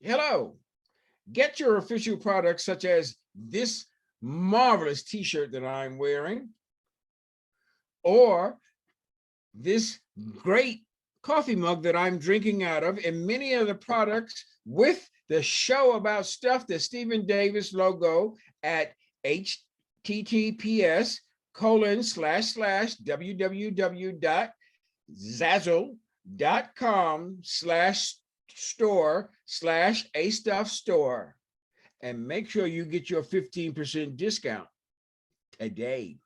Hello. Get your official products such as this marvelous t-shirt that I'm wearing, or this great coffee mug that I'm drinking out of, and many other products with the show about stuff, the Stephen Davis logo at https://www.zazzle.com/store/a-stuff-store, and make sure you get your 15% discount today.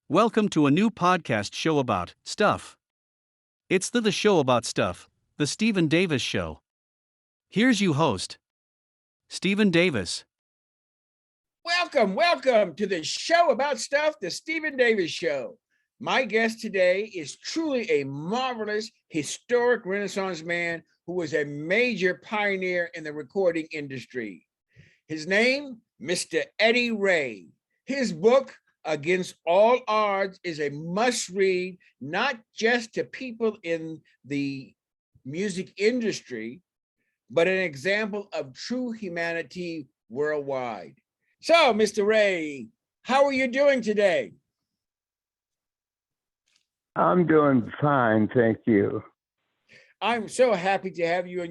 Welcome to a new podcast show about stuff. It's the show about stuff, the Stephen Davis Show. Here's your host, Stephen Davis. Welcome to the show about stuff, the Stephen Davis Show. My guest today is truly a marvelous, historic Renaissance man who was a major pioneer in the recording industry. His name, Mr. Eddie Ray. His book, Against All Odds, is a must-read, not just to people in the music industry, but an example of true humanity worldwide. So, Mr. Ray, how are you doing today? I'm doing fine, thank you. I'm so happy to have you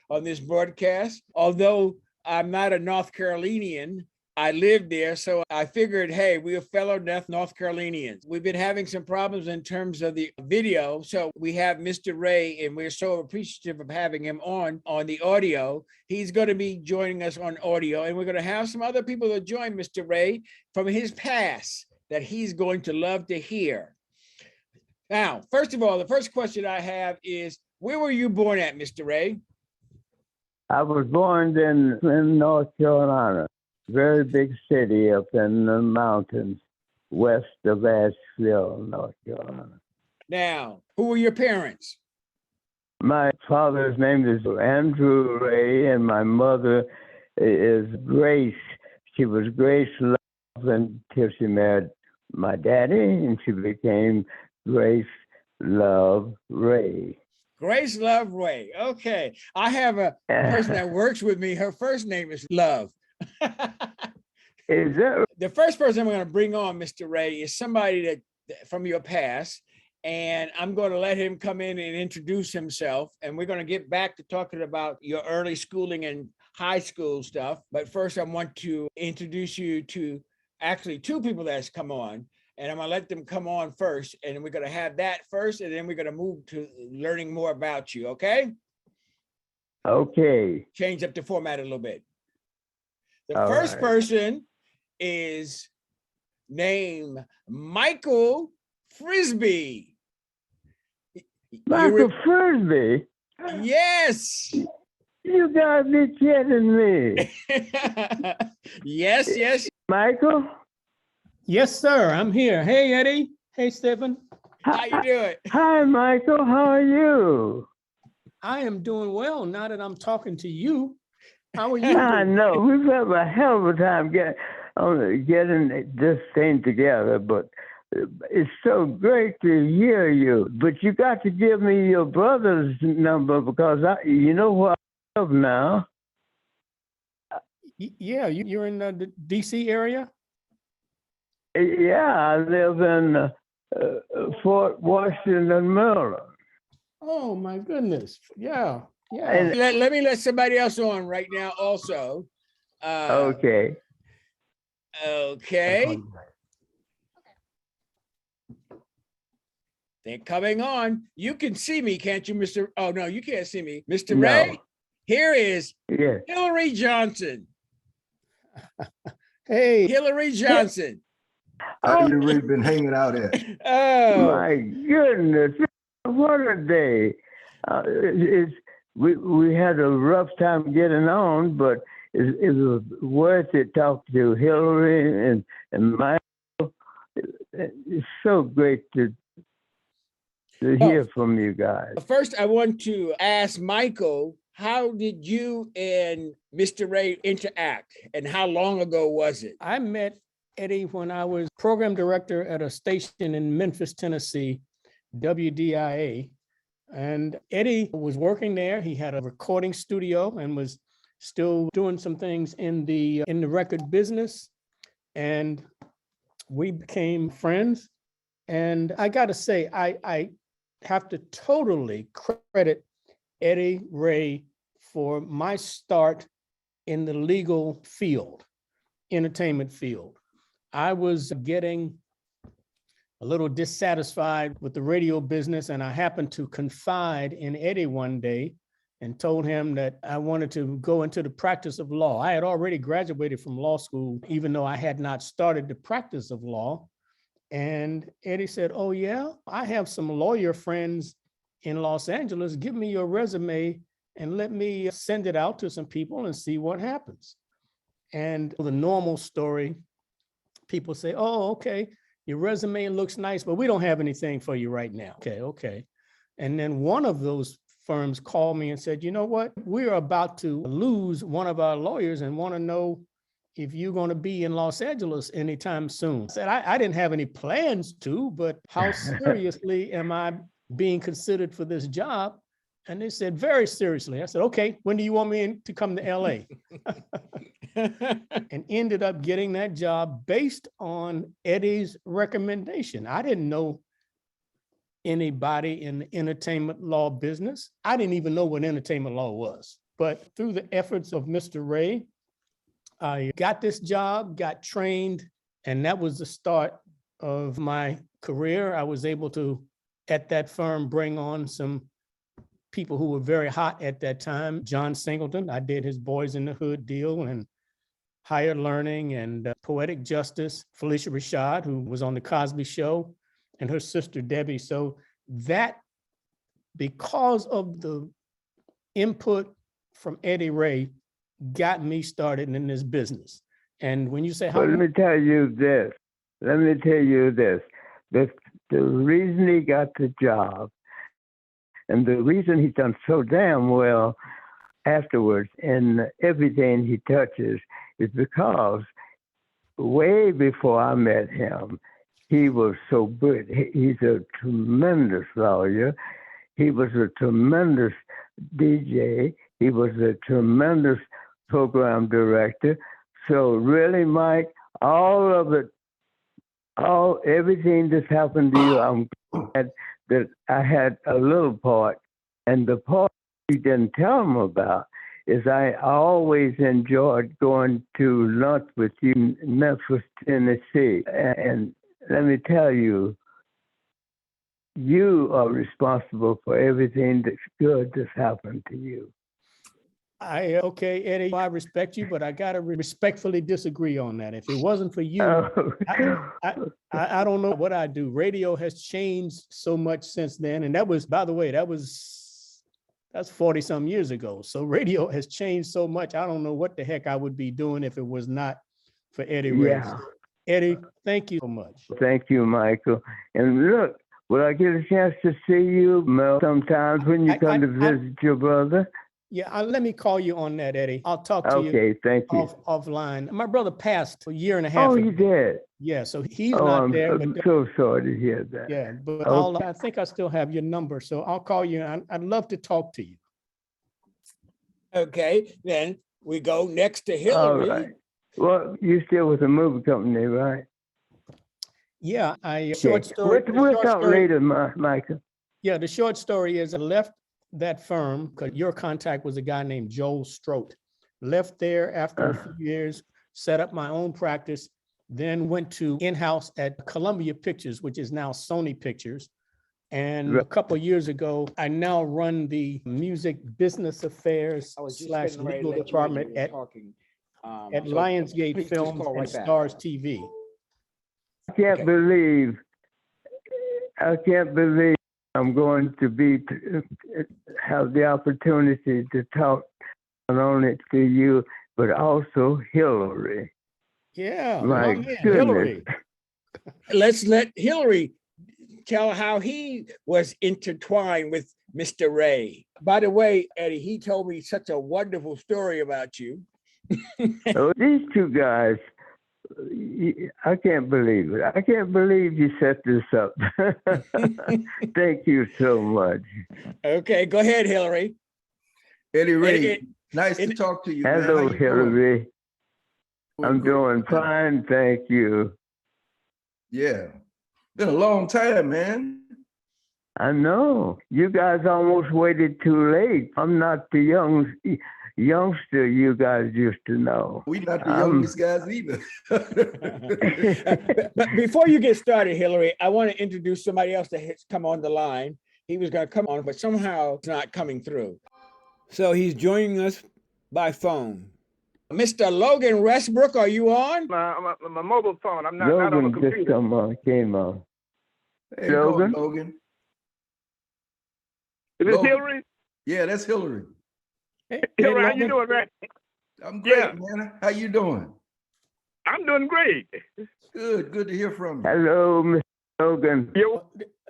on this broadcast. Although I'm not a North Carolinian, I live there, so I figured, hey, we are fellow North Carolinians. We've been having some problems in terms of the video, so we have Mr. Ray, and we're so appreciative of having him on the audio. He's going to be joining us on audio, and we're going to have some other people that join Mr. Ray from his past that he's going to love to hear. Now, first of all, the first question I have is, where were you born at, Mr. Ray? I was born in North Carolina. Very big city up in the mountains west of Asheville, North Carolina. Now, who were your parents? My father's name is Andrew Ray, and my mother is Grace. She was Grace Love until she married my daddy, and she became Grace Love Ray. Grace Love Ray. Okay. I have a person that works with me. Her first name is Love. Is that the first person I'm going to bring on, Mr. Ray, is somebody that from your past, and I'm going to let him come in and introduce himself, and we're going to get back to talking about your early schooling and high school stuff. But first, I want to introduce you to actually two people that's come on, and I'm going to let them come on first, and we're going to have that first, and then we're going to move to learning more about you, okay? Okay. Change up the format a little bit. The All first right. person is named Michael Frisbee. Michael Frisbee? Yes. You gotta be kidding me. Yes. Michael? Yes, sir. I'm here. Hey, Eddie. Hey, Stephen. How you doing? Hi, Michael. How are you? I am doing well now that I'm talking to you. How are you doing? I know. We've had a hell of a time getting this thing together, but it's so great to hear you. But you got to give me your brother's number because you know where I live now. Yeah, you're in the D.C. area? Yeah, I live in Fort Washington, Maryland. Oh, my goodness. Yeah. And let me let somebody else on right now also. Okay. They're coming on. You can see me, can't you, Mr. Oh, no, you can't see me. Mr. No. Ray, here is Yeah. Hillary Johnson. Hey. Hillary Johnson. How you really been hanging out at? Oh. My goodness. What a day. We had a rough time getting on, but it was worth it talking to Hillary and Michael. It's so great to hear from you guys. First, I want to ask Michael, how did you and Mr. Ray interact, and how long ago was it? I met Eddie, when I was program director at a station in Memphis, Tennessee, WDIA, and Eddie was working there. He had a recording studio and was still doing some things in the record business. And we became friends. And I got to say, I have to totally credit Eddie Ray for my start in the legal field, entertainment field. I was getting a little dissatisfied with the radio business, and I happened to confide in Eddie one day and told him that I wanted to go into the practice of law. I had already graduated from law school, even though I had not started the practice of law. And Eddie said, "Oh yeah, I have some lawyer friends in Los Angeles. Give me your resume and let me send it out to some people and see what happens." And the normal story, people say, "Oh, okay, your resume looks nice, but we don't have anything for you right now." Okay. And then one of those firms called me and said, "You know what? We're about to lose one of our lawyers and want to know if you're going to be in Los Angeles anytime soon." I said, I didn't have any plans to, but how seriously am I being considered for this job? And they said, "Very seriously." I said, "Okay, when do you want me to come to LA?" And ended up getting that job based on Eddie's recommendation. I didn't know anybody in the entertainment law business. I didn't even know what entertainment law was. But through the efforts of Mr. Ray, I got this job, got trained, and that was the start of my career. I was able to, at that firm, bring on some people who were very hot at that time. John Singleton, I did his Boys in the Hood deal, and Higher Learning and Poetic Justice, Felicia Rashad, who was on the Cosby Show, and her sister Debbie. So that, because of the input from Eddie Ray, got me started in this business. And when you say how, well, let me tell you this. The reason he got the job and the reason he's done so damn well afterwards in everything he touches is because way before I met him, he was so good. He's a tremendous lawyer. He was a tremendous DJ. He was a tremendous program director. So really, Mike, everything that's happened to you, I'm glad that I had a little part. And the part you didn't tell him about is I always enjoyed going to lunch with you in Memphis, Tennessee. And let me tell you, you are responsible for everything that's good that's happened to you. Okay, Eddie, I respect you, but I got to respectfully disagree on that. If it wasn't for you, I don't know what I'd do. Radio has changed so much since then. And that was, by the way, that's 40 some years ago. So radio has changed so much. I don't know what the heck I would be doing if it was not for Eddie Ray. Yeah. Eddie, thank you so much. Thank you, Michael. And look, will I get a chance to see you sometimes when you come to visit your brother? Yeah, let me call you on that, Eddie. I'll talk to you. Okay, thank you. Offline. My brother passed a year and a half ago. ago. You did? Yeah, so he's not there. I'm so sorry to hear that. Yeah, but Okay. I think I still have your number, so I'll call you. I'd love to talk to you. Okay, then we go next to All Hillary. right. Well, you still with the movie company, right? Yeah, We'll talk later, Michael. Yeah, the short story is I left that firm because your contact was a guy named Joel Strout. Left there after a few years, set up my own practice, then went to in-house at Columbia Pictures, which is now Sony Pictures. And a couple of years ago, I now run the music business affairs / legal department at Lionsgate Films and Stars TV. I can't believe I'm going to have the opportunity to talk not only to you, but also Hillary. Yeah, my man, goodness. Hillary. Let's let Hillary tell how he was intertwined with Mr. Ray. By the way, Eddie, he told me such a wonderful story about you. So these two guys I can't believe it. I can't believe you set this up. Thank you so much. Okay, go ahead, Hillary. Eddie Ray, it- nice to talk to you, man. How Hello, you doing? Hillary. I'm Great. doing fine, thank you. Yeah. Been a long time, man. I know. You guys almost waited too late. I'm not the youngster you guys used to know. We not the youngest guys either. But before you get started, Hillary, I want to introduce somebody else that has come on the line. He was going to come on, but somehow it's not coming through. So he's joining us by phone. Mr. Logan Westbrook, are you on? My mobile phone. I'm not on a Logan computer. just came on. Hey, go, Logan? Logan. Is this Logan. Hillary? Yeah, that's Hillary. Hey, Hillary, how you Logan. doing, man? I'm great, Yeah. man. How you doing? I'm doing great. Good. Good to hear from you. Hello, Mr. Logan. Yo,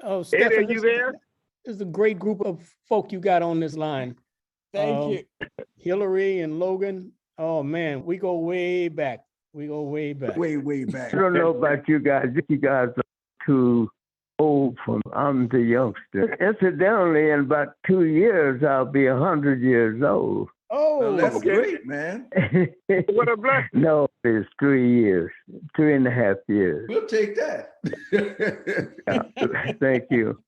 Oh, Eddie, Stephen, are you there? This is a great group of folk you got on this line. Thank you. Hillary and Logan. Oh man, we go way back. We go way back. Way back. I don't know about you guys. You guys are too old for me. I'm the youngster. Incidentally, in about 2 years, I'll be 100 years old. Oh, Well, that's okay. great, man. What a blessing. No, it's 3 years, 3.5 years. We'll take that. Thank you.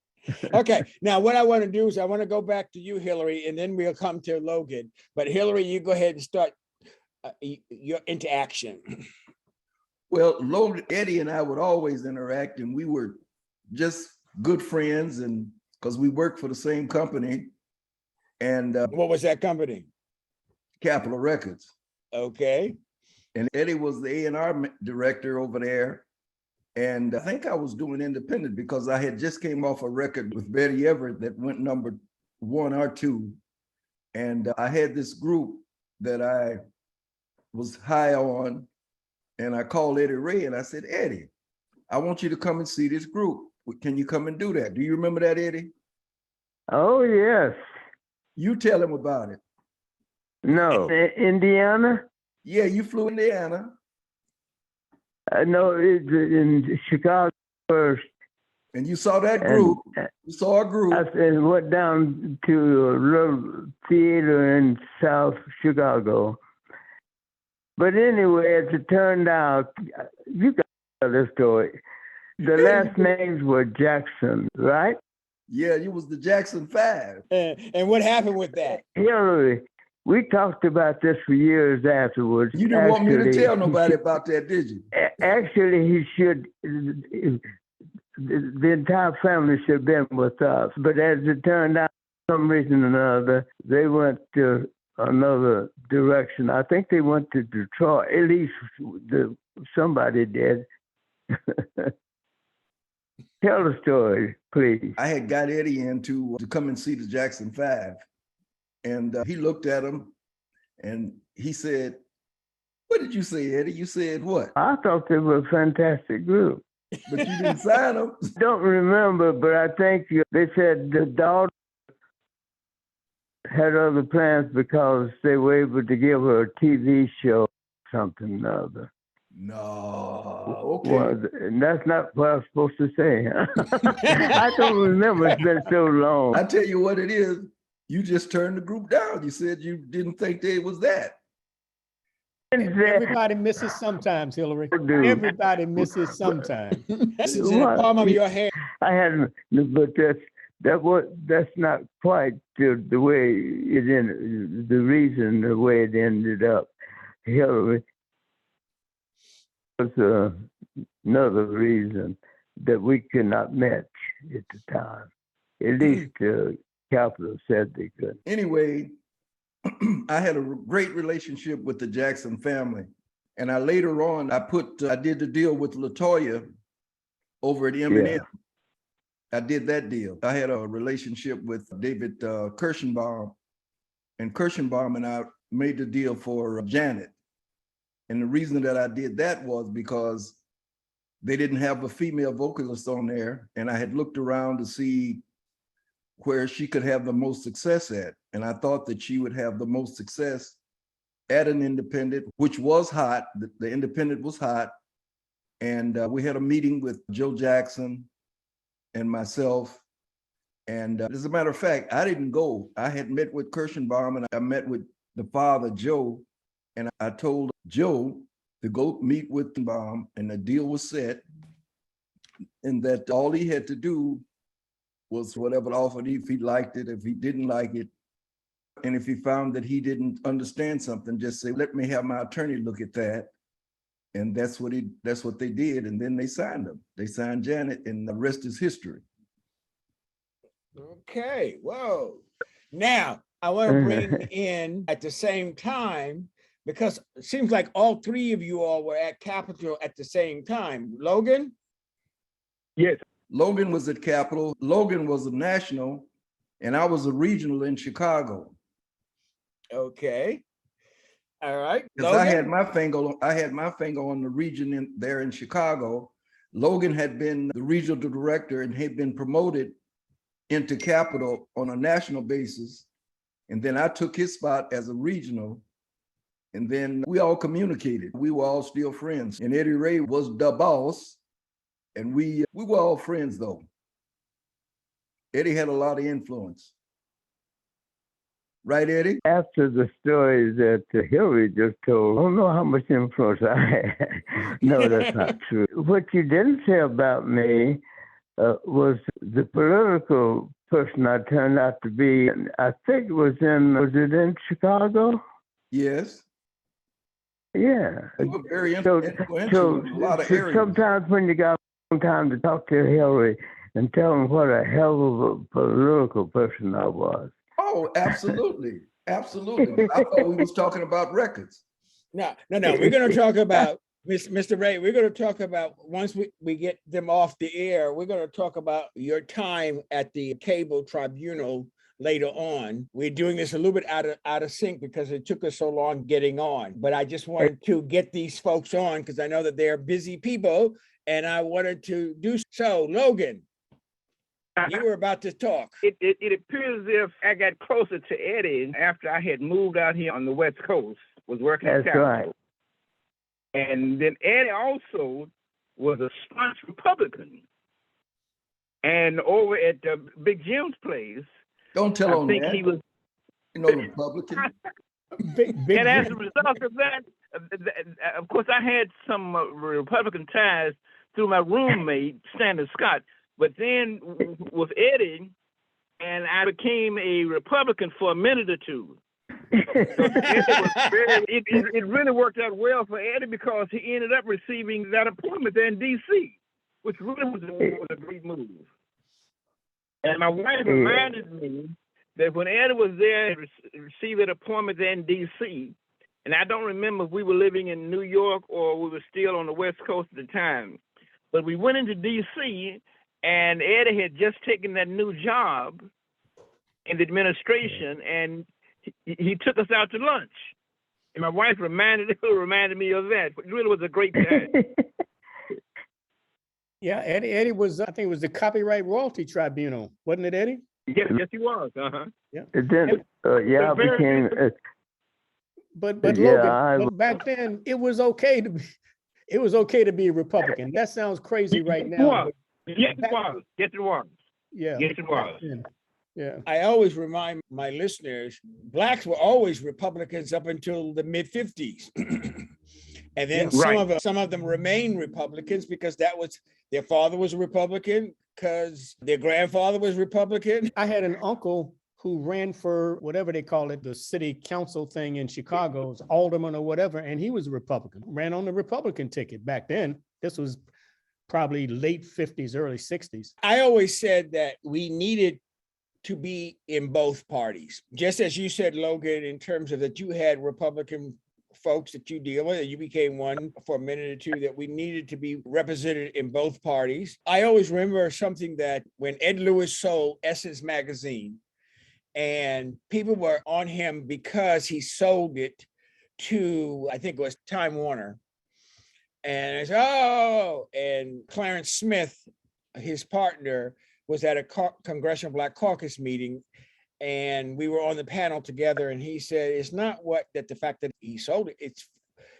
Okay, now what I want to do is I want to go back to you, Hillary, and then we'll come to Logan. But Hillary, you go ahead and start your interaction. Well, Logan, Eddie and I would always interact, and we were just good friends, and because we worked for the same company, and What was that company? Capitol Records. Okay. And Eddie was the A&R director over there. And I think I was doing independent because I had just came off a record with Betty Everett that went number 1 or 2. And I had this group that I was high on. And I called Eddie Ray and I said, Eddie, I want you to come and see this group. Can you come and do that? Do you remember that, Eddie? Oh, yes. You tell him about it. No. Indiana? Yeah, you flew in Indiana. No, it's in Chicago first. And you saw that group. You saw a group. I went down to a little theater in South Chicago. But anyway, as it turned out, you got to tell this story. The last names were Jackson, right? Yeah, you was the Jackson 5. And what happened with that? Hillary, we talked about this for years afterwards. You didn't want me to tell nobody about that, did you? Actually, he should. The entire family should have been with us. But as it turned out, for some reason or another, they went to another direction. I think they went to Detroit. At least somebody did. Tell the story, please. I had got Eddie in to come and see the Jackson 5. And he looked at him and he said, what did you say, Eddie? You said what? I thought they were a fantastic group. But you didn't sign them. Don't remember, but I think they said the daughter had other plans because they were able to give her a TV show, something or other. No, okay. Well, and that's not what I was supposed to say. I don't remember. It's been so long. I tell you what it is. You just turned the group down. You said you didn't think they was that. everybody misses sometimes, Hillary. Dude. Everybody misses sometimes. This is in the palm of your hand. I hadn't, but that's not quite the way it ended. The reason the way it ended up, Hillary, was another reason that we could not match at the time. At least Capitol said they could. Anyway, I had a great relationship with the Jackson family. And later on, I did the deal with LaToya over at M&M. Yeah. I did that deal. I had a relationship with David Kirschenbaum, and Kirschenbaum and I made the deal for Janet. And the reason that I did that was because they didn't have a female vocalist on there. And I had looked around to see where she could have the most success at. And I thought that she would have the most success at an independent, which was hot. The independent was hot. And we had a meeting with Joe Jackson and myself. And as a matter of fact, I didn't go. I had met with Kirschenbaum and I met with the father, Joe. And I told Joe to go meet with Baum, and the deal was set. And that all he had to do was whatever offered, if he liked it, if he didn't like it. And if he found that he didn't understand something, just say, let me have my attorney look at that. And that's what they did. And then they signed him. They signed Janet, and the rest is history. Okay, whoa. Now, I want to bring in at the same time, because it seems like all three of you all were at Capitol at the same time. Logan? Yes. Logan was at Capitol. Logan was a national, and I was a regional in Chicago. Okay. All right. Because I had my finger on the region there in Chicago. Logan had been the regional director and had been promoted into Capitol on a national basis. And then I took his spot as a regional. And then we all communicated. We were all still friends. And Eddie Ray was the boss. And we were all friends, though. Eddie had a lot of influence. Right, Eddie? After the story that Hillary just told, I don't know how much influence I had. No, that's not true. What you didn't say about me was the political person I turned out to be. I think was it in Chicago? Yes. Yeah. You were very influential in a lot of areas. Sometimes when you got time to talk to Hillary and tell him what a hell of a political person I was. Oh, absolutely. Absolutely. I thought we was talking about records. No. We're going to talk about, Mr. Ray, we're going to talk about, once we get them off the air, we're going to talk about your time at the cable tribunal later on. We're doing this a little bit out of sync because it took us so long getting on. But I just wanted to get these folks on because I know that they're busy people and I wanted to do so. Logan, you were about to talk. It appears as if I got closer to Eddie after I had moved out here on the West Coast, was working at Capitol. Right. And then Eddie also was a staunch Republican. And over at Big Jim's place, Don't tell on that. He was, Republican. and as a result of that, of course, I had some Republican ties through my roommate, Stanley Scott. But then with Eddie, and I became a Republican for a minute or two. So it really worked out well for Eddie because he ended up receiving that appointment there in D.C., which really was a great move. And my wife reminded me that when Eddie was there, received that appointment there in D.C., and I don't remember if we were living in New York or we were still on the West Coast at the time, but we went into D.C., and Eddie had just taken that new job in the administration, and he took us out to lunch. And my wife reminded me of that. It really was a great time. Yeah, Eddie was, I think it was the Copyright Royalty Tribunal, wasn't it, Eddie? Yes, he was. Yeah. Then, I became. But Logan, back then it was okay to be a Republican. That sounds crazy right now. Yes, it was. Yeah. Yes, it was. Yeah. I always remind my listeners, Blacks were always Republicans up until the mid-50s. And then some of them remained Republicans because their father was a Republican, because their grandfather was Republican. I had an uncle who ran for whatever they call it, the city council thing in Chicago, alderman or whatever, and he was a Republican, ran on the Republican ticket back then. This was probably late 50s, early 60s. I always said that we needed to be in both parties. Just as you said, Logan, in terms of that you had Republican folks that you deal with, and you became one for a minute or two, that we needed to be represented in both parties. I always remember something that when Ed Lewis sold Essence magazine, and people were on him because he sold it to, I think it was Time Warner. And I said, and Clarence Smith, his partner, was at a Congressional Black Caucus meeting, and we were on the panel together, and he said, it's not the fact that he sold it, it's,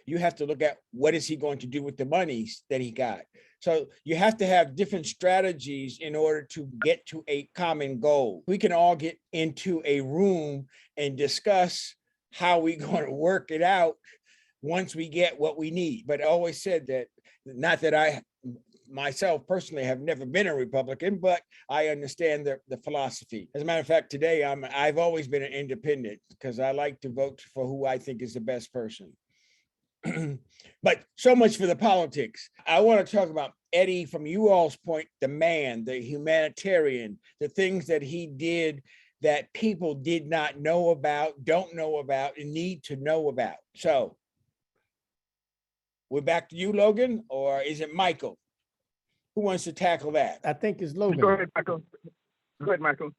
you have to look at what is he going to do with the money that he got. So you have to have different strategies in order to get to a common goal. We can all get into a room and discuss how we're going to work it out once we get what we need. But I always said that, not that I myself personally have never been a Republican, but I understand the philosophy. As a matter of fact, today I've always been an independent because I like to vote for who I think is the best person. But so much for the politics. I want to talk about Eddie from you all's point, the man, the humanitarian, the things that he did that people did not know about, don't know about, and need to know about. So we're back to you, Logan, or is it Michael? Who wants to tackle that? I think it's Logan. Go ahead, Michael. Go ahead, Michael.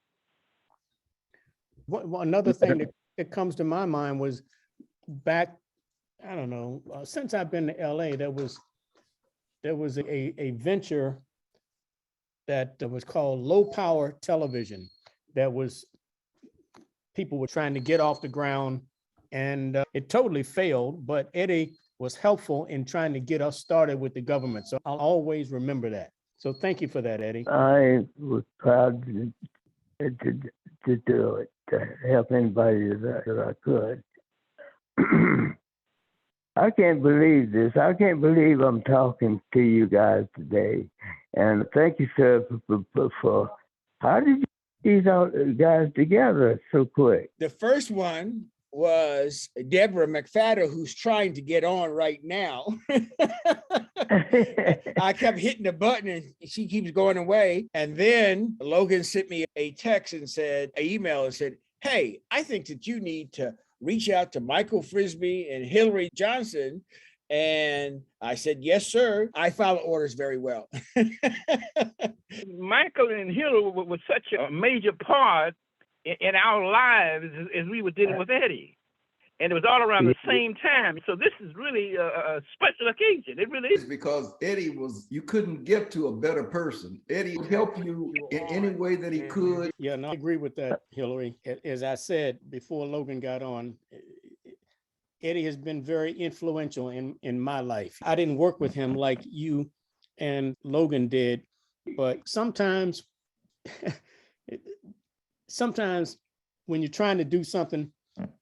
Another thing that comes to my mind was back, I don't know, since I've been to LA, there was a venture that was called low power television. That was, people were trying to get off the ground, and it totally failed, but Eddie was helpful in trying to get us started with the government. So I'll always remember that. So thank you for that, Eddie. I was proud to do it, to help anybody that I could. I can't believe this. I can't believe I'm talking to you guys today. And thank you, sir, for how did you get these guys together so quick? The first one was Deborah McFadden, who's trying to get on right now. I kept hitting the button and she keeps going away. And then Logan sent me a text and said, an email and said, hey, I think that you need to reach out to Michael Frisbee and Hillary Johnson. And I said, yes, sir. I follow orders very well. Michael and Hillary was such a major part in our lives as we were dealing with Eddie. And it was all around the same time. So this is really a special occasion. It really is. Because Eddie you couldn't get to a better person. Eddie would help you in any way that he could. Yeah, no, I agree with that, Hillary. As I said before Logan got on, Eddie has been very influential in my life. I didn't work with him like you and Logan did, but sometimes when you're trying to do something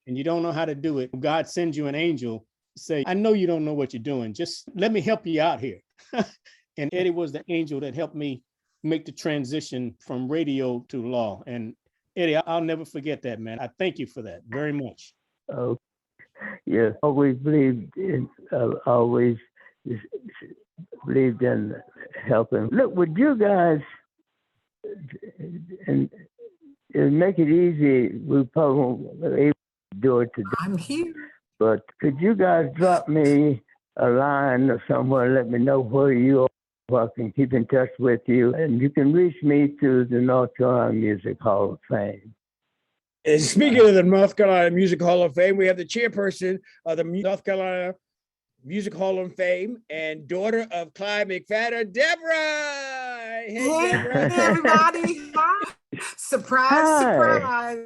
and you don't know how to do it, God sends you an angel to say, I know you don't know what you're doing. Just let me help you out here. And Eddie was the angel that helped me make the transition from radio to law. And Eddie, I'll never forget that, man. I thank you for that very much. Oh, yeah, always believed in helping. Look, would you guys, and make it easy, we probably won't be able to do it today. I'm here. But could you guys drop me a line or somewhere, let me know where you are, so I can keep in touch with you. And you can reach me through the North Carolina Music Hall of Fame. And speaking of the North Carolina Music Hall of Fame, we have the chairperson of the North Carolina Music Hall of Fame and daughter of Clyde McFadden, Deborah. Hey, Deborah. Hey, everybody. Hi. Surprise, surprise.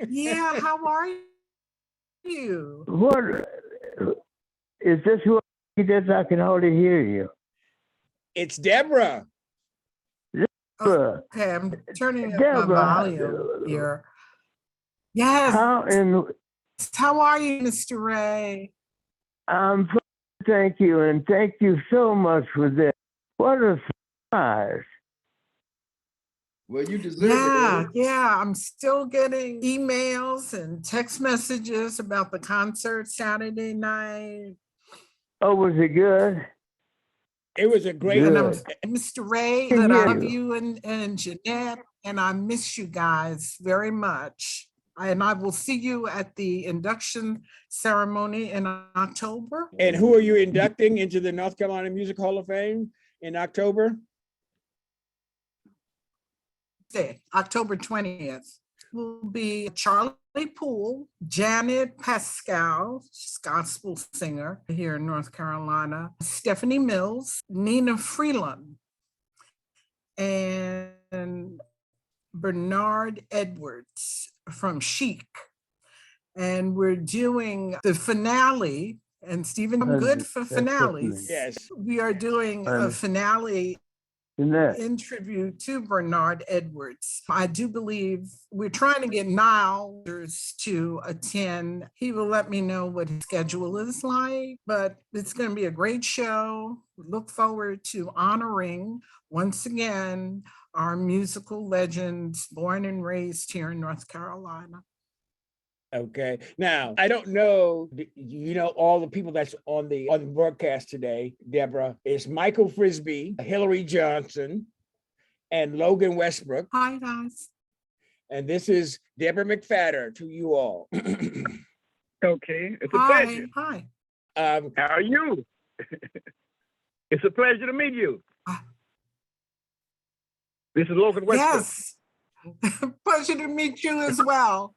Yeah, how are you? What is this? Who it is? I can hardly hear you. It's Deborah. Okay, I'm turning up my volume here. Yes. How are you, Mr. Ray? I'm fine, thank you, and thank you so much for this. What a surprise. Well, you deserve it. Yeah. I'm still getting emails and text messages about the concert Saturday night. Oh, was it good? It was a great. And Mr. Ray, that I love you and Jeanette, and I miss you guys very much. And I will see you at the induction ceremony in October. And who are you inducting into the North Carolina Music Hall of Fame in October? October 20th will be Charlie Poole, Janet Pascal, she's a gospel singer here in North Carolina, Stephanie Mills, Nina Freeland, and Bernard Edwards from Chic. And we're doing the finale And Stephen, I'm good for finales. Yes. We are doing a finale Jeanette. in tribute to Bernard Edwards. I do believe we're trying to get Niall to attend. He will let me know what his schedule is like, but it's going to be a great show. Look forward to honoring once again our musical legends born and raised here in North Carolina. Okay. Now, I don't know, you know, all the people that's on the broadcast today, Deborah, is Michael Frisbee, Hillary Johnson, and Logan Westbrook. Hi, guys. And this is Deborah McFadder to you all. Okay, it's a Hi. pleasure. Hi. How are you? It's a pleasure to meet you. This is Logan Westbrook. Yes. Pleasure to meet you as well.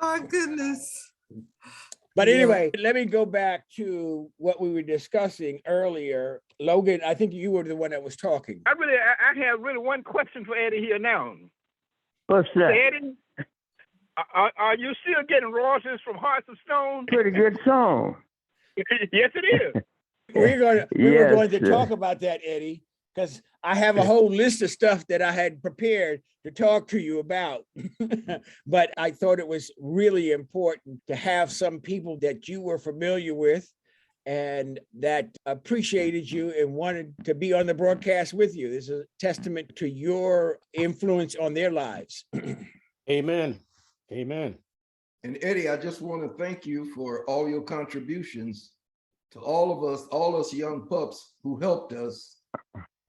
My goodness. But anyway, let me go back to what we were discussing earlier. Logan, I think you were the one that was talking. I have really one question for Eddie here now. What's that? Eddie, are you still getting royalties from Hearts of Stone? Pretty good song. Yes, it is. We were going to Yes, talk about that, Eddie, because I have a whole list of stuff that I had prepared to talk to you about. But I thought it was really important to have some people that you were familiar with and that appreciated you and wanted to be on the broadcast with you. This is a testament to your influence on their lives. Amen. Amen. And Eddie, I just want to thank you for all your contributions to all us young pups who helped us.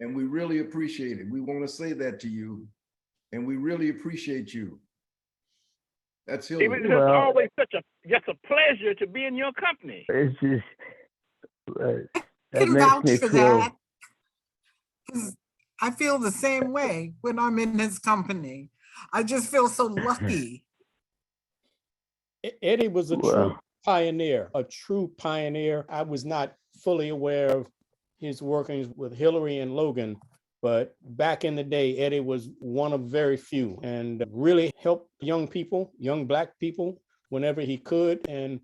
And we really appreciate it. We want to say that to you. And we really appreciate you. That's Hillary. It's always just a pleasure to be in your company. It's just, I that can makes vouch me for feel, that. 'Cause I feel the same way when I'm in his company. I just feel so lucky. Eddie was a true Well. pioneer, a true pioneer. I was not fully aware of his workings with Hillary and Logan, but back in the day, Eddie was one of very few and really helped young people, young Black people, whenever he could. And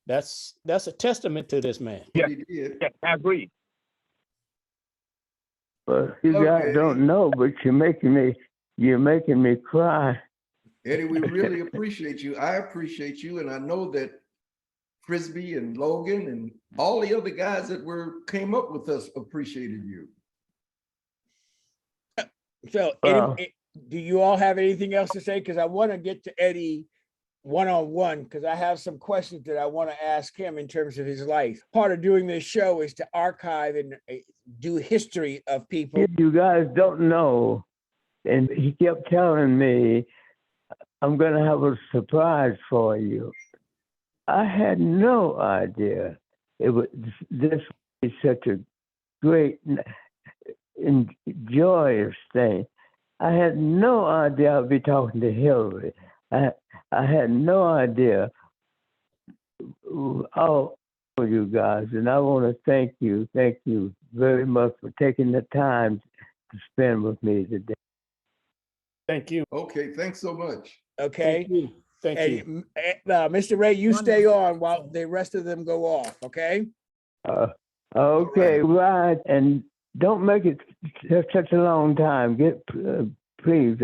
that's a testament to this man. What he did. Yeah, I agree. but you Okay. guys don't know, but you're making me cry. Eddie, we really appreciate you. I appreciate you. And I know that Frisbee and Logan and all the other guys that came up with us appreciated you. So do you all have anything else to say? Because I want to get to Eddie one-on-one, because I have some questions that I want to ask him in terms of his life. Part of doing this show is to archive and do history of people. If you guys don't know, and he kept telling me, I'm going to have a surprise for you. I had no idea this would be such a great and joyous thing. I had no idea I'd be talking to Hillary. I had no idea. All for you guys, and I want to thank you very much for taking the time to spend with me today. Thank you. Okay, thanks so much. Okay. Thank you. Thank you. And Mr. Ray, you stay on while the rest of them go off, okay? Okay, right. And don't make it such a long time. Please,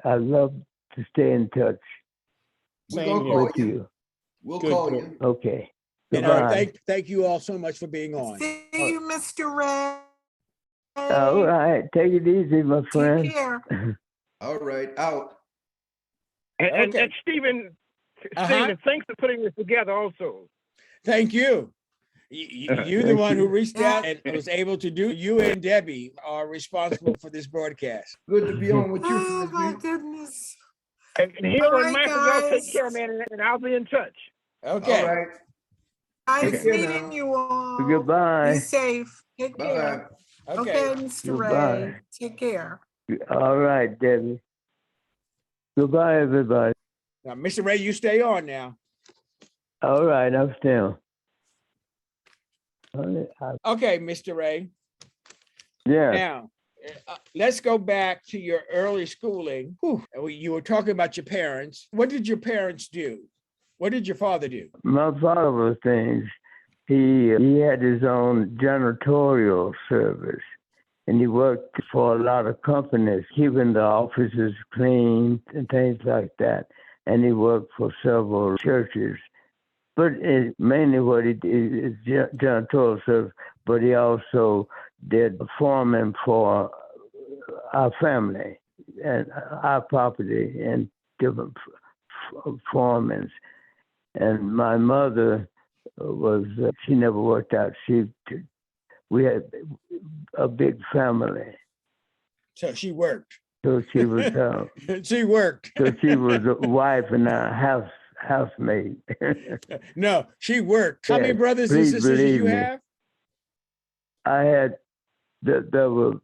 I love to stay in touch We're Same gonna here. call with you. you. We'll Good, call good. you. Okay. And Goodbye. thank you all so much for being on. See you, Mr. Ray. All right. Take it easy, my friend. Take care. All right, out. And Okay. Stephen, Uh-huh. thanks for putting this together also. Thank you. You're the Thank one who you. reached out and was able to do. You and Debbie are responsible for this broadcast. Good to be on with you, Oh, my Frisbee. goodness. And here All and right, Michael, y'all take guys. care, man, and I'll be in touch. Okay. All right. Nice Take care meeting now. you all. Goodbye. Be safe. Take Bye. care. Okay. Okay, Mr. Goodbye. Ray. Take care. All right, Debbie. Goodbye, everybody. Now, Mr. Ray, you stay on now. All right, I'm still. Okay, Mr. Ray. Yeah. Now, let's go back to your early schooling. Whew. You were talking about your parents. What did your parents do? What did your father do? My father was things. He had his own janitorial service, and he worked for a lot of companies, keeping the offices clean and things like that. And he worked for several churches. But mainly what he did is janitorial service, but he also did farming for our family and our property and different farmings. And my mother she never worked out. We had a big family. So she worked. So she was she worked. So she was a wife and a housemaid. No, she worked. How many Yes, brothers and please sisters did you believe me. have? I had there was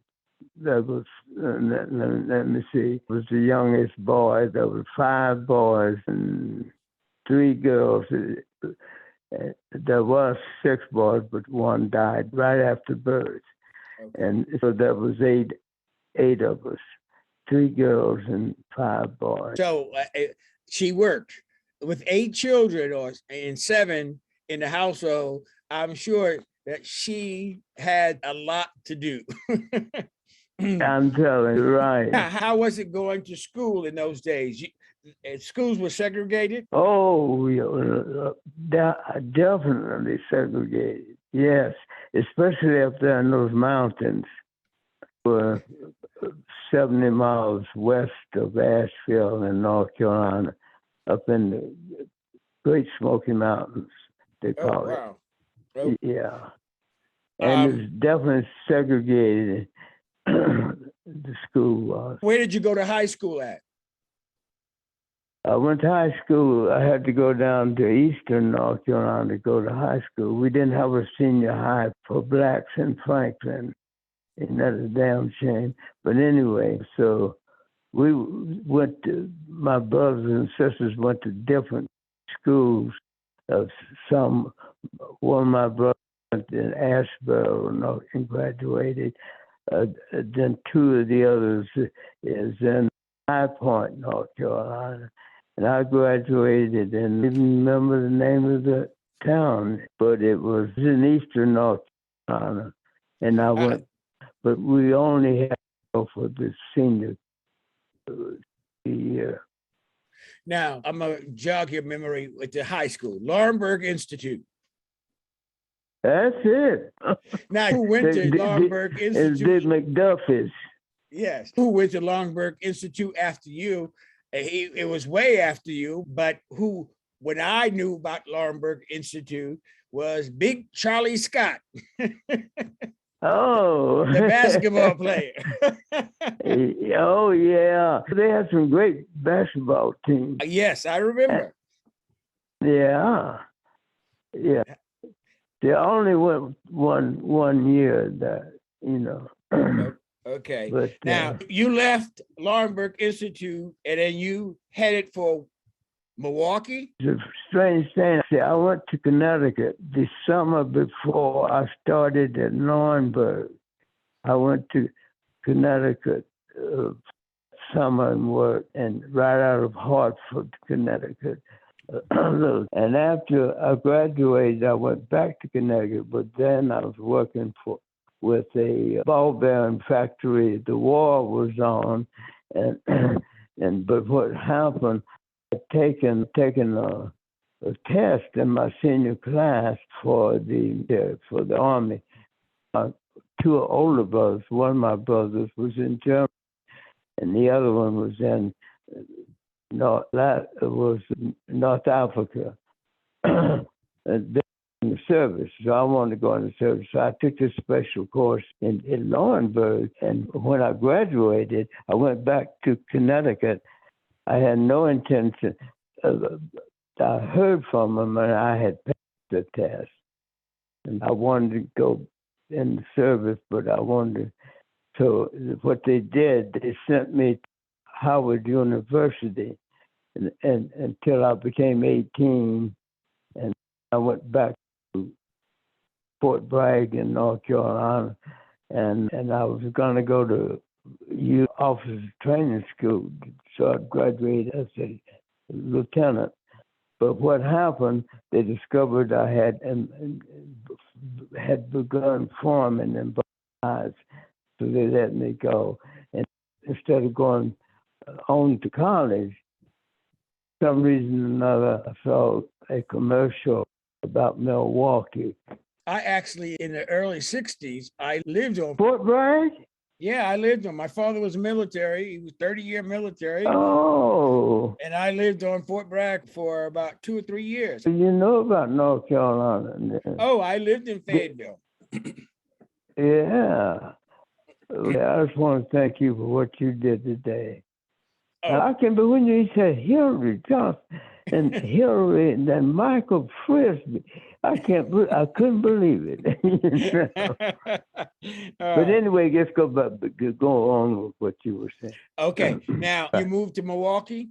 let me see. Was the youngest boy. There were 5 boys and 3 girls. There was 6 boys, but 1 died right after birth. Okay. And so there was eight of us, 3 girls and 5 boys. So she worked with 8 children and 7 in the household. I'm sure that she had a lot to do. I'm telling you, right. How was it going to school in those days? Schools were segregated? Oh, definitely segregated. Yes, especially up there in those mountains. We're 70 miles west of Asheville in North Carolina, up in the Great Smoky Mountains, they call it. Wow. Oh. Yeah. And it's definitely segregated, the school was. Where did you go to high school at? I went to high school. I had to go down to Eastern North Carolina to go to high school. We didn't have a senior high for blacks in Franklin. And that's a damn shame. But anyway, so we went to, my brothers and sisters went to different schools. One of my brothers went to Asheville and graduated. Then 2 of the others is in High Point, North Carolina. And I graduated and didn't remember the name of the town, but it was in Eastern North Carolina. And I went, but we only had to go for the senior year. Now, I'm going to jog your memory with the high school, Laurinburg Institute. That's it. Now, who went to Laurinburg Institute? Did McDuffie's. Yes. Who went to Laurinburg Institute after you? It was way after you, but when I knew about Laurinburg Institute was Big Charlie Scott. Oh. The basketball player. Oh, yeah. They had some great basketball teams. Yes, I remember. Yeah. Yeah. They only went one year that, Okay. But, now, you left Laurinburg Institute and then you headed for Milwaukee? It's a strange thing. See, I went to Connecticut the summer before I started at Laurinburg. I went to Connecticut summer and worked, and right out of Hartford, Connecticut. And after I graduated, I went back to Connecticut, but then I was working with a ball bearing factory. The war was on, but what happened? I'd taken a test in my senior class for the Army. 2 older brothers. One of my brothers was in Germany, and the other one was in North Africa. And in the service, so I wanted to go in the service. So I took this special course in Laurinburg, and when I graduated, I went back to Connecticut. I had no intention. I heard from them, and I had passed the test. And I wanted to go in the service, but I wanted to. So what they did, they sent me to Howard University and until I became 18, and I went back to Fort Bragg in North Carolina, and I was going to go to officers training school, so I graduated as a lieutenant. But what happened, they discovered I had begun forming in both eyes, so they let me go. And instead of going on to college, for some reason or another, I saw a commercial about Milwaukee. I actually, in the early 60s, I lived on Fort Bragg? Yeah, I lived on. My father was military. He was 30-year military. Oh. And I lived on Fort Bragg for about 2 or 3 years. You know about North Carolina. Oh, I lived in Fayetteville. Yeah. I just want to thank you for what you did today. Oh. I can believe when you said Hillary Johnson and Hillary and then Michael Frisbee. I couldn't believe it. But anyway, let's go on with what you were saying. Okay. Now you moved to Milwaukee?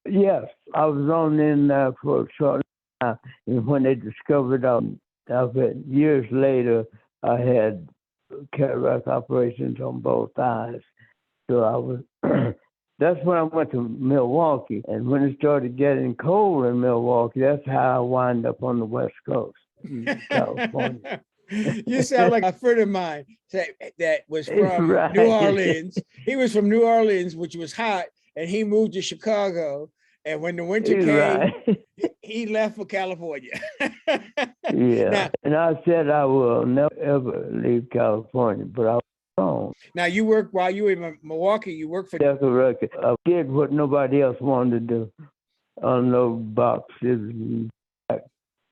Yes, I was on in for a short time, and when they discovered years later, I had cataract operations on both eyes. So I was. That's when I went to Milwaukee, and when it started getting cold in Milwaukee, that's how I wound up on the West Coast, California. You sound like a friend of mine that was from Right. New Orleans. He was from New Orleans, which was hot, and he moved to Chicago. And when the winter came, Right. he left for California. Yeah. Now, and I said I will never ever leave California, but I was wrong. Now you work while you were in Milwaukee. You work for. That's a record. I did what nobody else wanted to do. Unload boxes and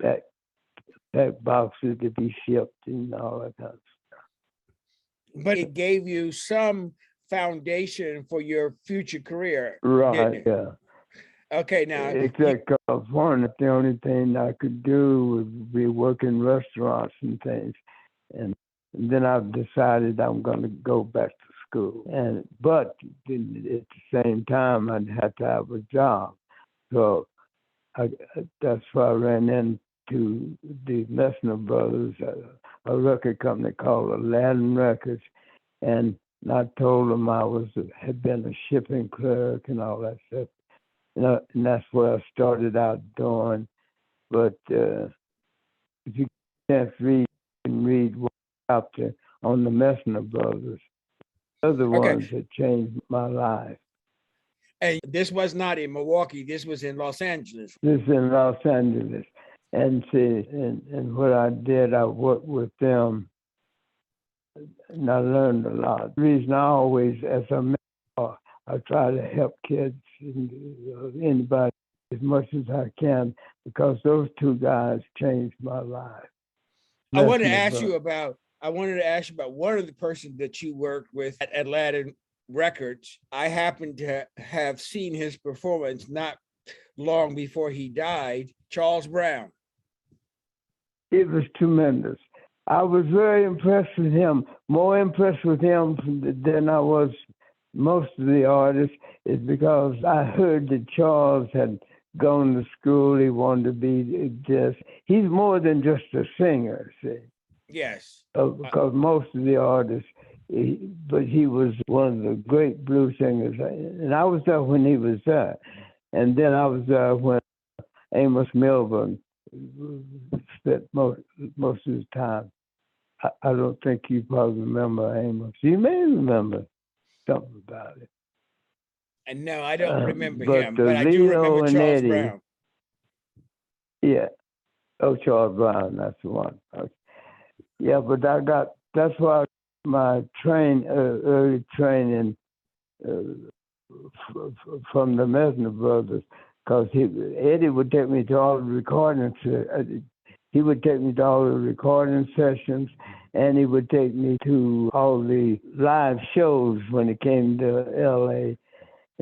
pack boxes to be shipped and all that kind of stuff. But it gave you some foundation for your future career. Right. Yeah. Okay, now. Except California, the only thing I could do would be work in restaurants and things. And then I've decided I'm going to go back to school. But at the same time, I'd have to have a job. So that's why I ran into the Lesnar Brothers, a record company called Aladdin Records. And I told them I had been a shipping clerk and all that stuff. And that's what I started out doing. But if you can't read, you can read one chapter on the Messner Brothers. They're the ones that changed my life. And this was not in Milwaukee. This was in Los Angeles. This is in Los Angeles. And see, and what I did, I worked with them, and I learned a lot. The reason I always, as a mentor, I try to help kids and anybody as much as I can, because those two guys changed my life. I wanted to ask you about one of the persons that you worked with at Aladdin Records. I happened to have seen his performance not long before he died, Charles Brown. It was tremendous. I was very impressed with him, more impressed with him than I was most of the artists, is because I heard that Charles had gone to school, he wanted to be this. He's more than just a singer, see. Yes. Because most of the artists, but he was one of the great blues singers. And I was there when he was there. And then I was there when Amos Milburn spent most of his time. I don't think you probably remember Amos. You may remember something about it. And no, I don't remember but him, but I do remember Charles Eddie, Brown. Yeah. Oh, Charles Brown, that's the one. Okay. Yeah, but that's why my early training from the Messner Brothers, because Eddie would take me to all the recording he would take me to all the recording sessions, and he would take me to all the live shows when he came to LA,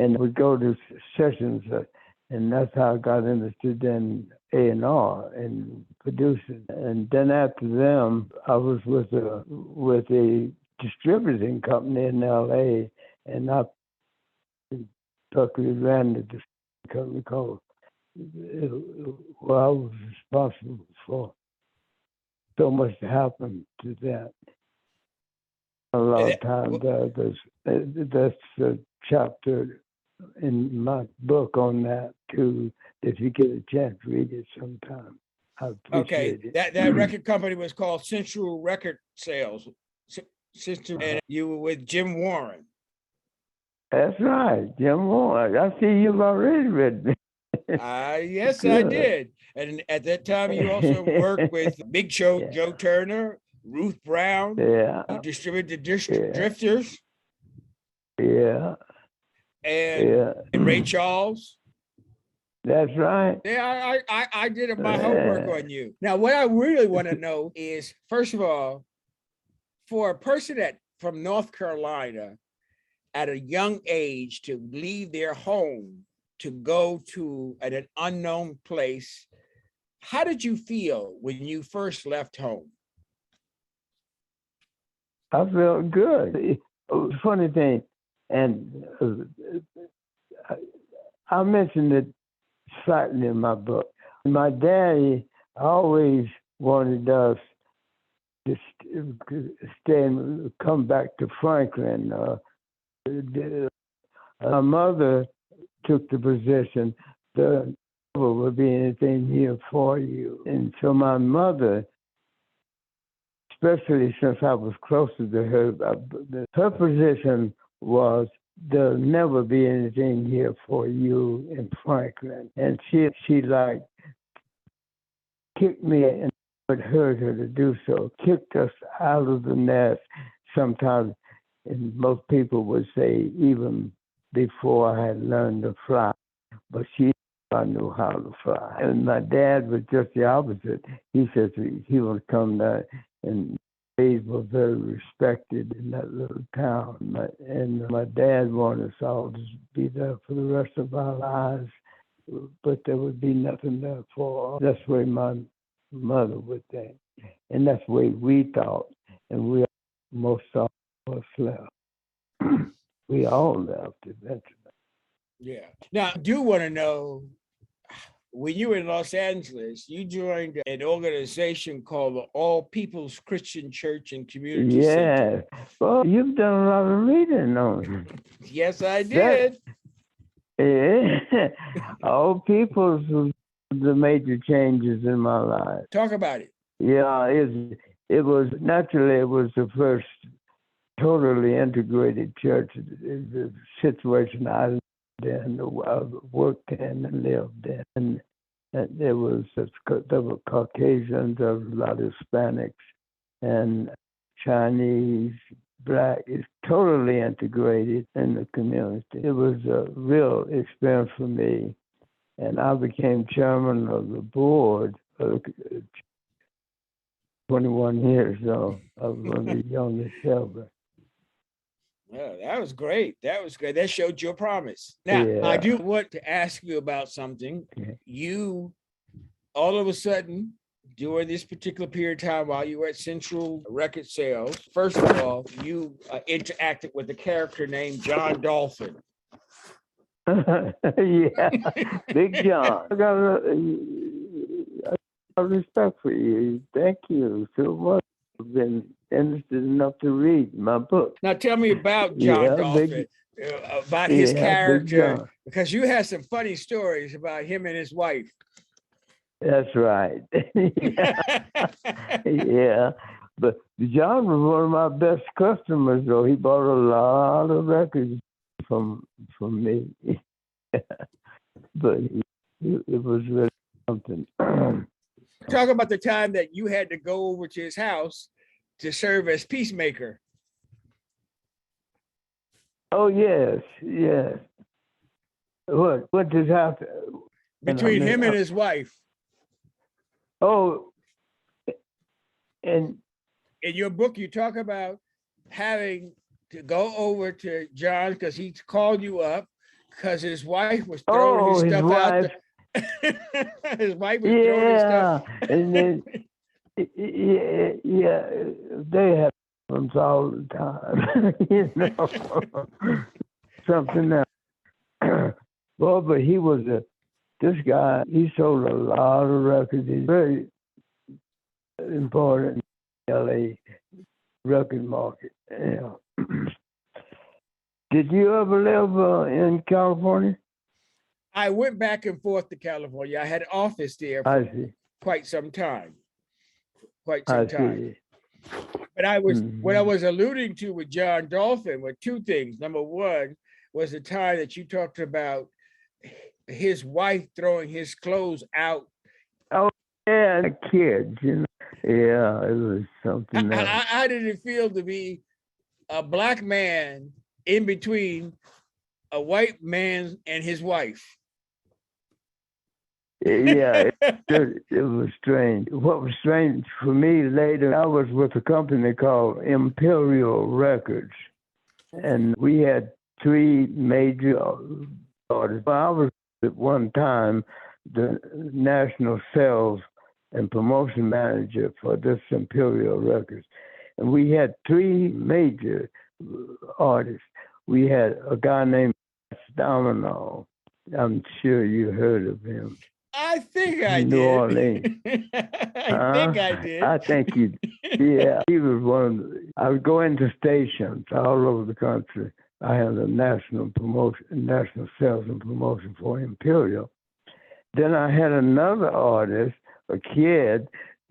and would go to sessions, and that's how I got interested in A&R and producing. And then after them, I was with a distributing company in LA, and I particularly ran the distributing company called, well, I was responsible for so much happened to that. A lot of time that's a chapter in my book on that too. If you get a chance, read it sometime. I Okay, appreciate it. that record company was called Central Record Sales. Central, and you were with Jim Warren. That's right, Jim Warren. I see you've already read it. Yes, I did. And at that time, you also worked with Big Show, Yeah. Joe Turner, Ruth Brown. Yeah. You distributed Yeah. Drifters Yeah. and Ray Charles. That's right. Yeah, I did my homework on you. Now, what I really want to know is, first of all, for a person from North Carolina at a young age to leave their home to go to an unknown place, how did you feel when you first left home? I felt good. Funny thing, and I mentioned it slightly in my book. My daddy always wanted us to stay and come back to Franklin. My mother took the position, there never would be anything here for you. And so my mother, especially since I was closer to her, her position was, there'll never be anything here for you in Franklin. And she like kicked me, and it hurt her to do so, kicked us out of the nest sometimes. And most people would say even before I had learned to fly, but I knew how to fly. And my dad was just the opposite. He said he would come there, and they were very respected in that little town. And my dad wanted us all to be there for the rest of our lives, but there would be nothing there for us. That's the way my mother would think. And that's the way we thought. And most of us left. We all left eventually. Yeah. Now, I do want to know, when you were in Los Angeles, you joined an organization called the All People's Christian Church and Community Center. Well, you've done a lot of reading on it. Yes, I did. Yeah. All People's was the major changes in my life. Talk about it. Yeah, it was the first totally integrated church. The situation I lived in, worked in, and lived in. And there were Caucasians, there was a lot of Hispanics, and Chinese, Black. It's totally integrated in the community. It was a real experience for me. And I became chairman of the board 21 years old. I was one of the youngest ever. Yeah, that was great. That was great. That showed your promise. Now, I do want to ask you about something. You, all of a sudden, during this particular period of time while you were at Central Record Sales, first of all, you interacted with a character named John Dolphin. Yeah, Big John. I got a respect for you. Thank you so much. I've been interested enough to read my book. Now tell me about John Dolphin, about his character, because you had some funny stories about him and his wife. That's right. Yeah, but John was one of my best customers, though. He bought a lot of records from me. But it was really something. Talk about the time that you had to go over to his house to serve as peacemaker. Oh, yes. What did happen? Between him and his wife. Oh, and in your book, you talk about having to go over to John because he called you up because his wife was throwing his stuff out there. His wife was throwing his stuff. And then, they have problems all the time. Something else. Well, but he was this guy, he sold a lot of records. He's very important in the LA record market. Did you ever live in California? I went back and forth to California. I had an office there I for see. quite some time. Quite I some time. see. But what I Mhm. was alluding to with John Dolphin were two things. Number one was the time that you talked about his wife throwing his clothes out. Oh, yeah, the kids, you know. Yeah, it was something else. How did it feel to be a black man in between a white man and his wife? Yeah, it was strange. What was strange for me later, I was with a company called Imperial Records, and we had three major artists. I was at one time the national sales and promotion manager for this Imperial Records, and we had three major artists. We had a guy named Fats Domino. I'm sure you heard of him. I think I New did. Orleans. I think I did. I think you, yeah, he was one of the, I would go into stations all over the country. I had a national promotion, national sales and promotion for Imperial. Then I had another artist, a kid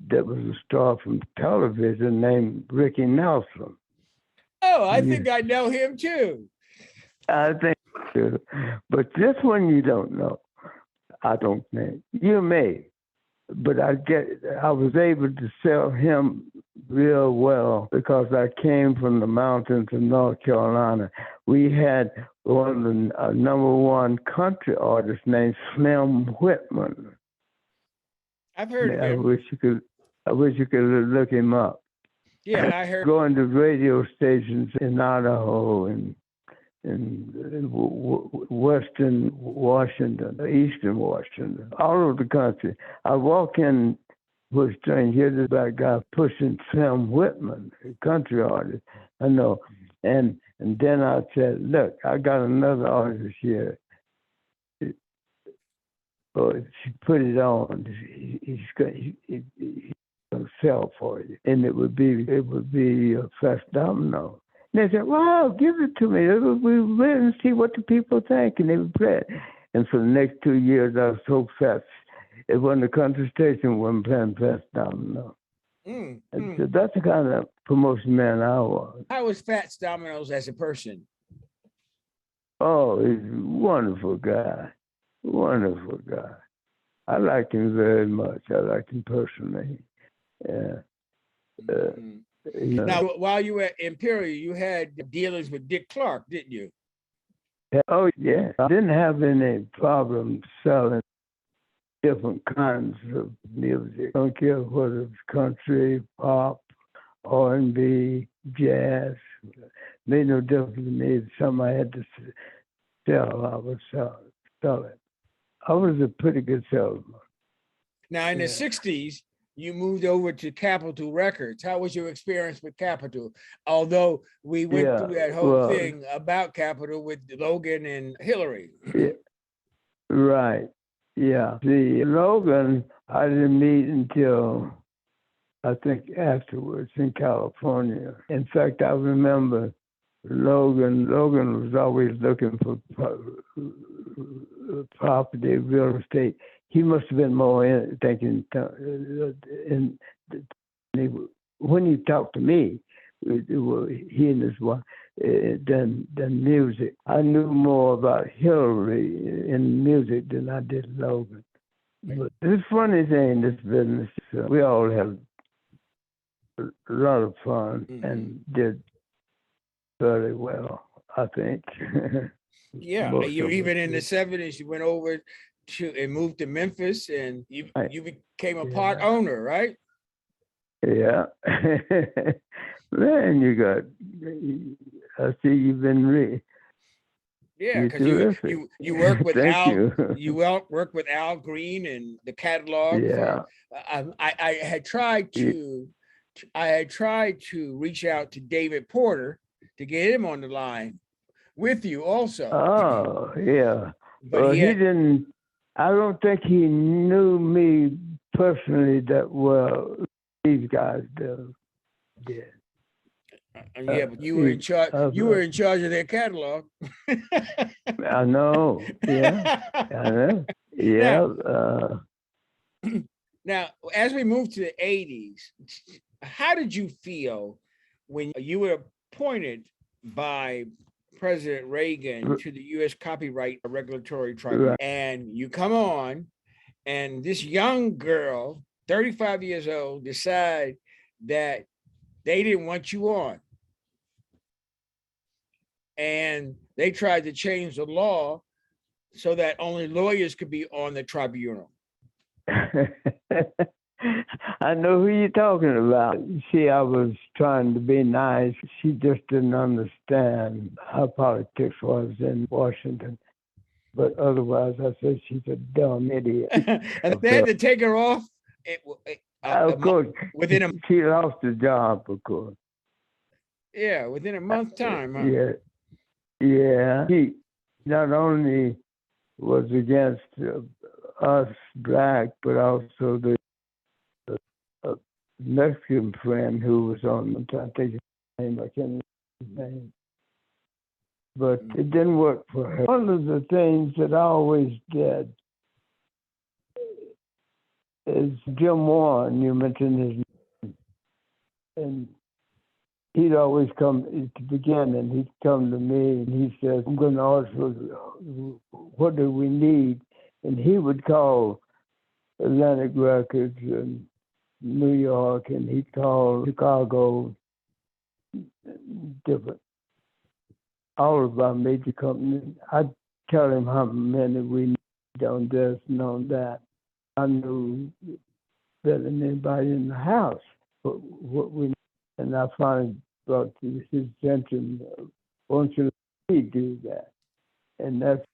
that was a star from television named Rickey Nelson. Oh, I think I know him too. I think, but this one you don't know. I don't think you may, but I was able to sell him real well because I came from the mountains of North Carolina. We had one of the number one country artists named Slim Whitman. I've heard of I him. wish you could look him up. Yeah, I heard. Going to radio stations in Idaho and in Western Washington, Eastern Washington, all over the country. I walk in was strange. Here's this black guy pushing Slim Whitman, a country artist. I know. And then I said, look, I got another artist here. She put it on. He's going to sell for you. And it would be Fats Domino. And they said, well, give it to me. We wait and see what the people think. And they would play it. And for the next 2 years, I was so fast. It wasn't the country station wasn't playing Fats Domino. So that's the kind of promotion man I was. How was Fats Domino's as a person? Oh, he's a wonderful guy. Wonderful guy. I liked him very much. I liked him personally. Yeah. Now, while you were at Imperial, you had dealings with Dick Clark, didn't you? Oh, yeah. I didn't have any problem selling different kinds of music. I don't care whether it's country, pop, R&B, jazz. Made no difference to me. If something I had to sell, I would sell it. I was a pretty good salesman. Now, in the 60s, you moved over to Capitol Records. How was your experience with Capitol? Although we went through that whole thing about Capitol with Logan and Hillary. Yeah. Right. Yeah. The Logan, I didn't meet until, I think, afterwards in California. In fact, I remember Logan was always looking for property, real estate. He must have been more thinking when he talked to me, he and his wife, than music. I knew more about Hillary in music than I did Logan. But this funny thing in this business, we all had a lot of fun and did very well, I think. Yeah, you even in the 70s, you went over to and moved to Memphis, and you became a part owner, right? Yeah. Man, I see you've been yeah, because you work with Al. You work with Al Green and the catalog. Yeah. I had tried to reach out to David Porter to get him on the line with you also. Oh, yeah. But he didn't. I don't think he knew me personally that well. These guys did. Yeah, but you were in charge. You were in charge of their catalog. I know. Yeah, I know. Yeah. Now, as we move to the 80s, how did you feel when you were appointed by President Reagan to the U.S. Copyright Regulatory Tribunal, and you come on, and this young girl, 35 years old, decide that they didn't want you on, and they tried to change the law so that only lawyers could be on the tribunal? I know who you're talking about. See, I was trying to be nice. She just didn't understand how politics was in Washington. But otherwise, I said she's a dumb idiot. And they had to take her off. Of course, she lost her job, of course. Yeah, within a month time. Huh? Yeah. He not only was against us black, but also the Mexican friend who was on, I think his name, I can't remember his name. But it didn't work for her. One of the things that I always did is Jim Warren, you mentioned his name, and he'd always come at the beginning, he'd come to me and he says, I'm going to ask what do we need? And he would call Atlantic Records and New York, and he'd call Chicago, different, all of our major companies. I'd tell him how many we need on this and on that. I knew better than anybody in the house what we need. And I finally brought to his attention, why don't you let me do that? And that's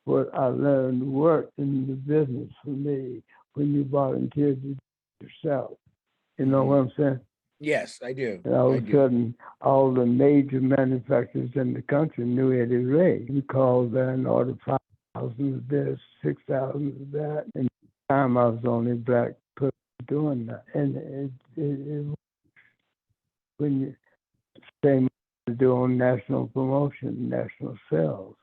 what I learned worked in the business for me when you volunteer to do it yourself. You know what I'm saying? Yes, I do. And all of a sudden, all the major manufacturers in the country knew Eddie Ray. We called there and ordered 5,000 of this, 6,000 of that. And at the time, I was the only black person doing that. And when you same to do on national promotion, national sales.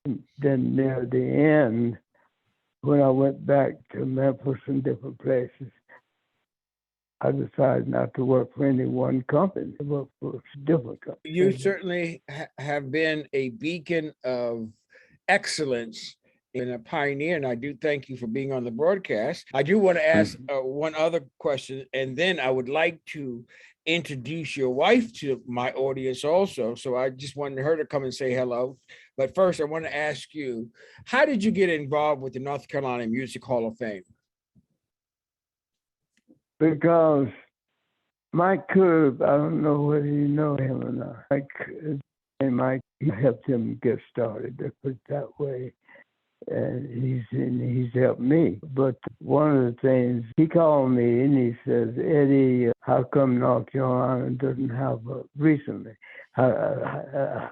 And then near the end, when I went back to Memphis and different places, I decided not to work for any one company, to work for different companies. You certainly have been a beacon of excellence and a pioneer, and I do thank you for being on the broadcast. I do want to ask one other question, and then I would like to introduce your wife to my audience also. So I just wanted her to come and say hello. But first, I want to ask you, how did you get involved with the North Carolina Music Hall of Fame? Because Mike Curb, I don't know whether you know him or not. Mike helped him get started, to put it that way. And he's helped me. But one of the things, he called me and he says, Eddie, how come North Carolina doesn't have recently a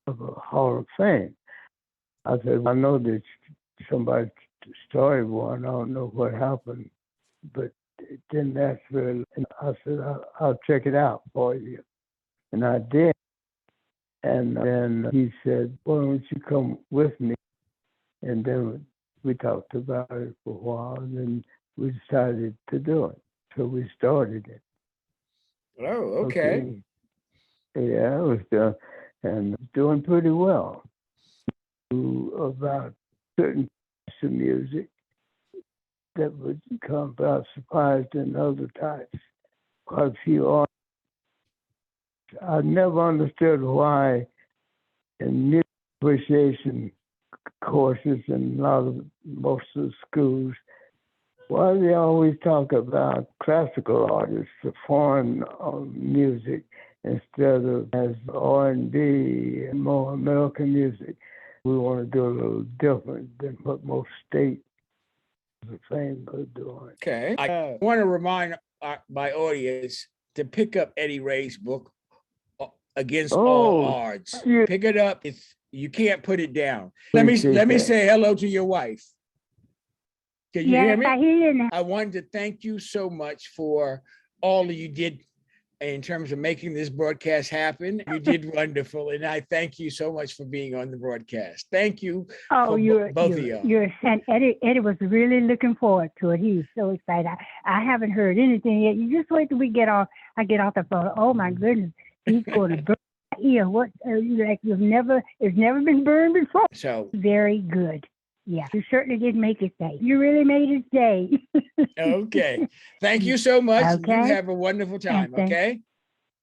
Hall of Fame? I said, I know that somebody started one. I don't know what happened, but it didn't actually. And I said, I'll check it out for you. And I did. And then he said, why don't you come with me? And then we talked about it for a while, and then we decided to do it. So we started it. Oh, okay. Yeah, it was done, and it's doing pretty well. About certain types of music that would come about surprised in other types. Quite a few artists. I never understood why in music appreciation courses and most of the schools, why do they always talk about classical artists, the foreign music, instead of as R&B and more American music? We want to do a little different than what most states the same are doing. Okay. I want to remind my audience to pick up Eddie Ray's book, Against All Odds. Yeah. Pick it up. You can't put it down. Let me say hello to your wife. Can you hear me? I hear you now. I wanted to thank you so much for all that you did in terms of making this broadcast happen. You did wonderful. And I thank you so much for being on the broadcast. Thank you. Oh, both of you. And Eddie was really looking forward to it. He's so excited. I haven't heard anything yet. You just wait till I get off the phone. Oh my goodness, he's going to burn my ear. What like it's never been burned before. So very good. Yeah, you certainly did make his day. You really made his day. okay. Thank you so much. Okay. You have a wonderful time. Okay.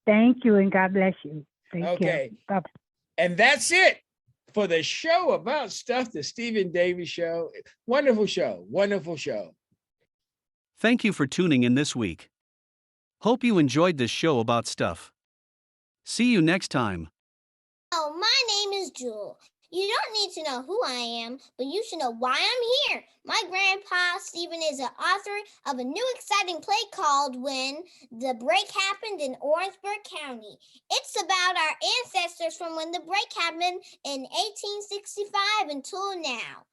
Thank you, and God bless you. Okay. Bye. And that's it for the show about stuff, the Stephen Davis Show. Wonderful show. Wonderful show. Thank you for tuning in this week. Hope you enjoyed this show about stuff. See you next time. Oh, my name is Jewel. You don't need to know who I am, but you should know why I'm here. My grandpa, Stephen, is an author of a new exciting play called When the Break Happened in Orangeburg County. It's about our ancestors from when the break happened in 1865 until now.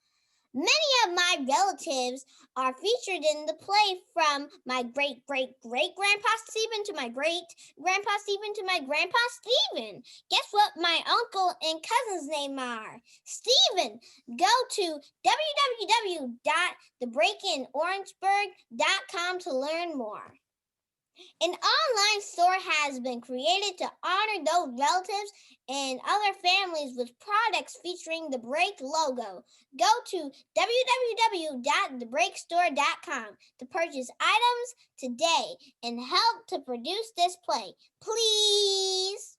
Many of my relatives are featured in the play, from my great-great-great-grandpa Stephen to my great-grandpa Stephen to my grandpa Stephen. Guess what my uncle and cousin's name are? Stephen. Go to www.thebreakinorangeburg.com to learn more. An online store has been created to honor those relatives and other families with products featuring the Break logo. Go to www.thebreakstore.com to purchase items today and help to produce this play. Please.